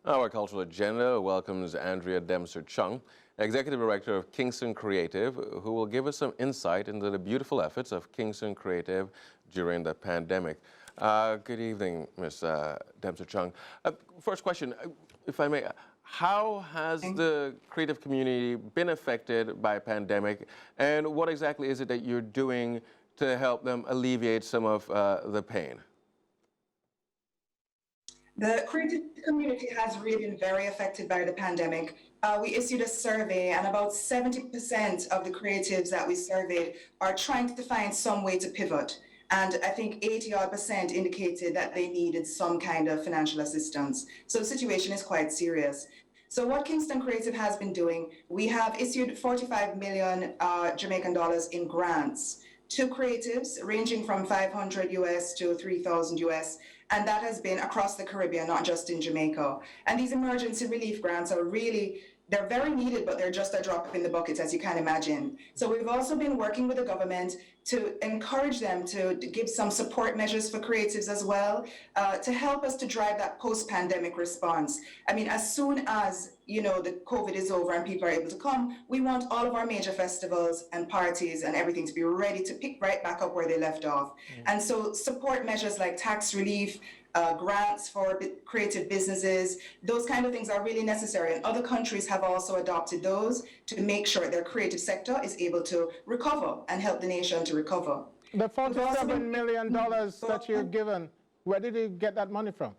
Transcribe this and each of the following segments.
Our cultural agenda welcomes Andrea Dempster Chung, Executive Director of Kingston Creative, who will give us some insight into the beautiful efforts of Kingston Creative during the pandemic. Good evening, Ms. Dempster Chung. First question, if I may, how has the creative community been affected by pandemic, and what exactly is it that you're doing to help them alleviate some of the pain? The creative community has really been very affected by the pandemic. We issued a survey, and about 70% of the creatives that we surveyed are trying to find some way to pivot. And I think 80% indicated that they needed some kind of financial assistance. So the situation is quite serious. So what Kingston Creative has been doing, we have issued 45 million Jamaican dollars in grants to creatives ranging from 500 US to 3,000 US. And that has been across the Caribbean, not just in Jamaica. And these emergency relief grants are really, they're very needed, but they're just a drop in the bucket, as you can imagine. So we've also been working with the government to encourage them to give some support measures for creatives as well, to help us to drive that post-pandemic response. I mean, as soon as, you know, the COVID is over and people are able to come, we want all of our major festivals and parties and everything to be ready to pick right back up where they left off. And so support measures like tax relief, grants for creative businesses, those kind of things are really necessary. And other countries have also adopted those to make sure their creative sector is able to recover and help the nation to recover. The $47 million that you've given, where did you get that money from?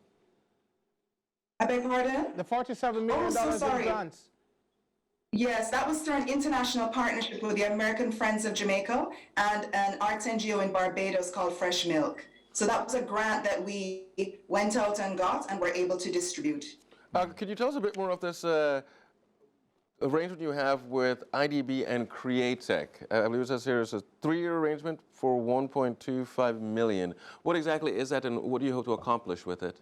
I beg pardon? The $47 million in grants. Yes, that was through an international partnership with the American Friends of Jamaica and an arts NGO in Barbados called Fresh Milk. So that was a grant that we went out and got and were able to distribute. Could you tell us a bit more of this arrangement you have with IDB and CreaTech? I believe it says here it's a 3-year arrangement for 1.25 million. What exactly is that, and what do you hope to accomplish with it?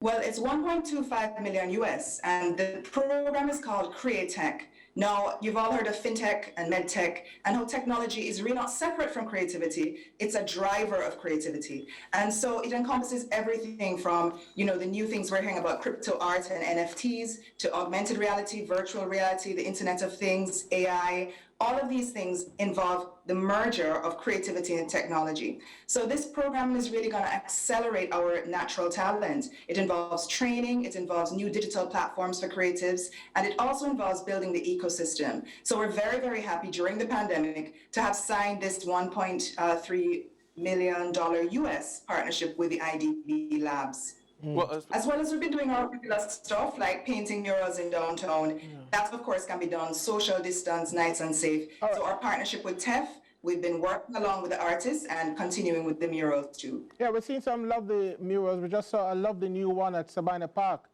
Well, it's 1.25 million US, and the program is called CreaTech. Now, you've all heard of fintech and medtech, and how technology is really not separate from creativity. It's a driver of creativity. And so it encompasses everything from, you know, the new things we're hearing about crypto art and NFTs, to augmented reality, virtual reality, the Internet of Things, AI. All of these things involve the merger of creativity and technology. So this program is really going to accelerate our natural talent. It involves training, it involves new digital platforms for creatives, and it also involves building the ecosystem. So we're very, very happy during the pandemic to have signed this $1.3 million US partnership with the IDB Labs. Well, as well as we've been doing our regular stuff like painting murals in downtown. That, of course, can be done social distance, nice and safe. So our partnership with TEF, we've been working along with the artists and continuing with the murals too. Yeah, we've seen some lovely murals. We just saw a lovely new one at Sabina Park.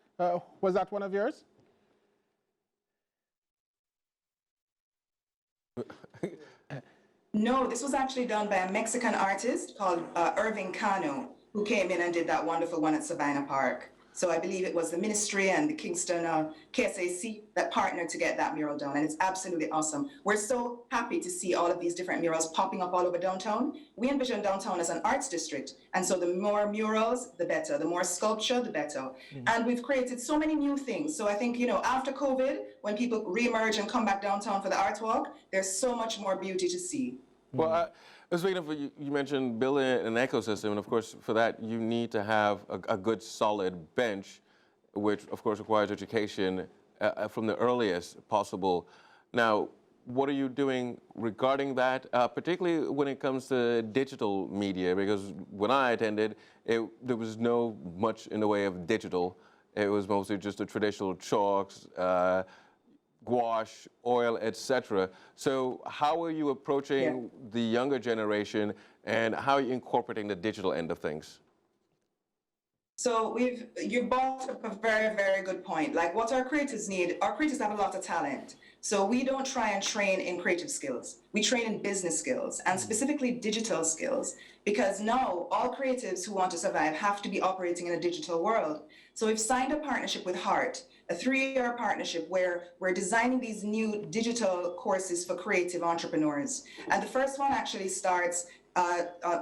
Was that one of yours? No, this was actually done by a Mexican artist called Irving Cano, who came in and did that wonderful one at Sabina Park. So I believe it was the ministry and the Kingston KSAC that partnered to get that mural done, and it's absolutely awesome. We're so happy to see all of these different murals popping up all over downtown. We envision downtown as an arts district, and so the more murals, the better. The more sculpture, the better. And we've created so many new things. So I think, you know, after COVID, when people reemerge and come back downtown for the art walk, there's so much more beauty to see. Well, speaking of, you mentioned building an ecosystem, and of course, for that, you need to have a good, solid bench, which, of course, requires education from the earliest possible. Now, what are you doing regarding that, particularly when it comes to digital media? Because when I attended, there was no much in the way of digital. It was mostly just the traditional chalks, gouache, oil, etc. So how are you approaching the younger generation, and how are you incorporating the digital end of things? So you brought up a very, very good point. Like, what our creators need, our creators have a lot of talent. So we don't try and train in creative skills. We train in business skills, and specifically digital skills, because now all creatives who want to survive have to be operating in a digital world. So we've signed a partnership with Heart, a 3-year partnership where we're designing these new digital courses for creative entrepreneurs. And the first one actually starts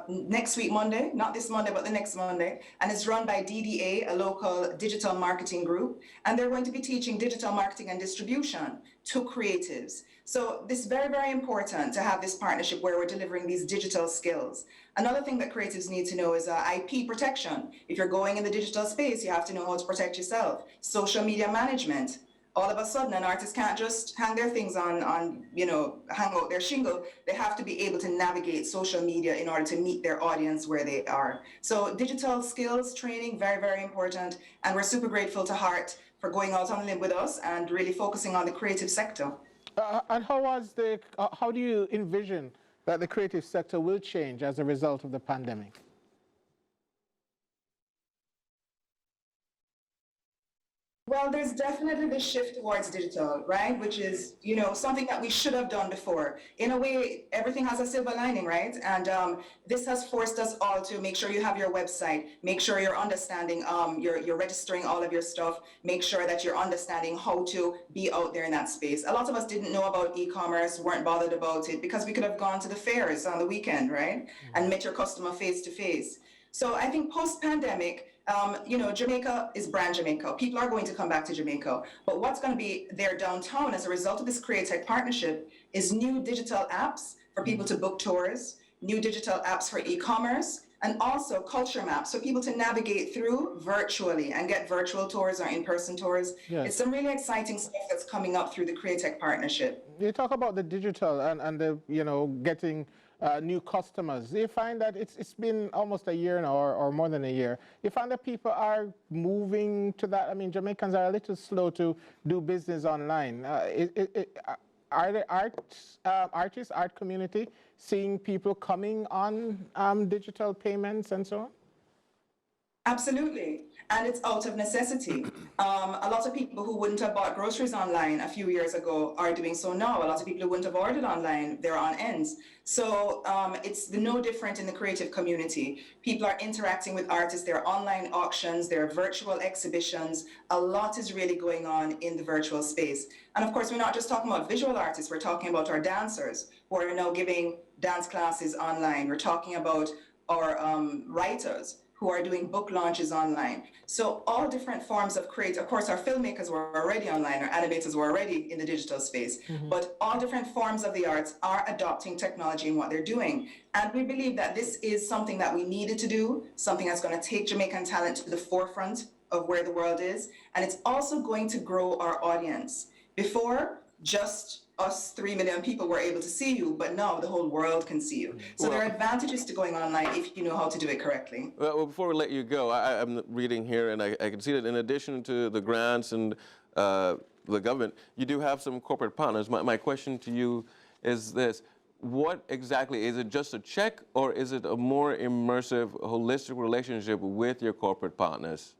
next week, Monday, not this Monday, but the next Monday. And it's run by DDA, a local digital marketing group. And they're going to be teaching digital marketing and distribution to creatives. So this is very, very important to have this partnership where we're delivering these digital skills. Another thing that creatives need to know is IP protection. If you're going in the digital space, you have to know how to protect yourself. Social media management. All of a sudden, an artist can't just hang their things on hang out their shingle. They have to be able to navigate social media in order to meet their audience where they are. So digital skills training, very, very important. And we're super grateful to Hart for going out on a limb with us and really focusing on the creative sector. And how do you envision that the creative sector will change as a result of the pandemic? Well, there's definitely this shift towards digital, right? Which is, something that we should have done before. In a way, everything has a silver lining, right? And this has forced us all to make sure you have your website, make sure you're understanding, you're registering all of your stuff, make sure that you're understanding how to be out there in that space. A lot of us didn't know about e-commerce, weren't bothered about it because we could have gone to the fairs on the weekend, right? And met your customer face to face. So I think post-pandemic, Jamaica is brand Jamaica. People are going to come back to Jamaica. But what's going to be there downtown as a result of this CreaTech partnership is new digital apps for people to book tours, new digital apps for e-commerce, and also culture maps for people to navigate through virtually and get virtual tours or in-person tours. Yes. It's some really exciting stuff that's coming up through the CreaTech partnership. You talk about the digital and the, getting new customers. Do you find that it's been almost a year now or more than a year? You find that people are moving to that? I mean, Jamaicans are a little slow to do business online. Are the artists, art community seeing people coming on digital payments and so on? Absolutely. And it's out of necessity. A lot of people who wouldn't have bought groceries online a few years ago are doing so now. A lot of people who wouldn't have ordered online, they're on ends. So it's no different in the creative community. People are interacting with artists. There are online auctions, there are virtual exhibitions. A lot is really going on in the virtual space. And of course, we're not just talking about visual artists. We're talking about our dancers who are now giving dance classes online. We're talking about our writers who are doing book launches online. So all different forms of of course, our filmmakers were already online, our animators were already in the digital space, but all different forms of the arts are adopting technology in what they're doing. And we believe that this is something that we needed to do, something that's gonna take Jamaican talent to the forefront of where the world is. And it's also going to grow our audience. Before, just us 3 million people were able to see you, but now the whole world can see you. So there are advantages to going online if you know how to do it correctly. Well, before we let you go, I'm reading here and I can see that in addition to the grants and the government, you do have some corporate partners. My question to you is this. What exactly, is it just a check or is it a more immersive, holistic relationship with your corporate partners?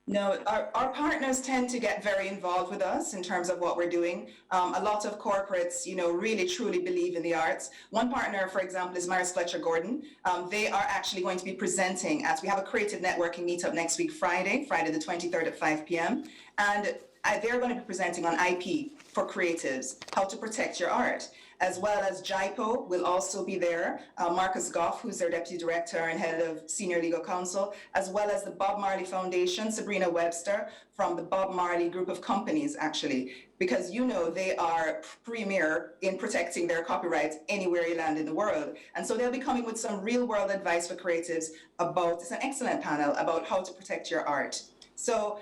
No, our partners tend to get very involved with us in terms of what we're doing. A lot of corporates, really truly believe in the arts. One partner, for example, is Fletcher Gordon. They are actually going to be presenting we have a Creative Networking Meetup next week, Friday the 23rd at 5 p.m. And they're going to be presenting on IP for creatives, how to protect your art. As well as JIPO will also be there, Marcus Goff, who's their Deputy Director and Head of Senior Legal Counsel, as well as the Bob Marley Foundation, Sabrina Webster, from the Bob Marley Group of Companies, actually, because they are premier in protecting their copyrights anywhere you land in the world. And so they'll be coming with some real world advice for creatives it's an excellent panel about how to protect your art. So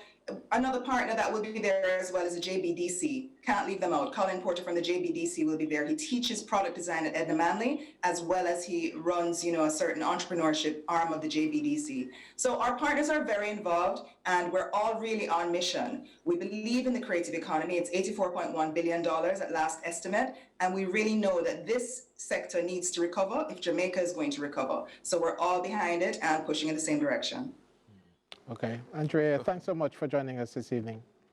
another partner that will be there as well is the JBDC. Can't leave them out. Colin Porter from the JBDC will be there. He teaches product design at Edna Manley, as well as he runs, a certain entrepreneurship arm of the JBDC. So our partners are very involved, and we're all really on mission. We believe in the creative economy. It's $84.1 billion at last estimate, and we really know that this sector needs to recover if Jamaica is going to recover. So we're all behind it and pushing in the same direction. Okay. Andrea, thanks so much for joining us this evening.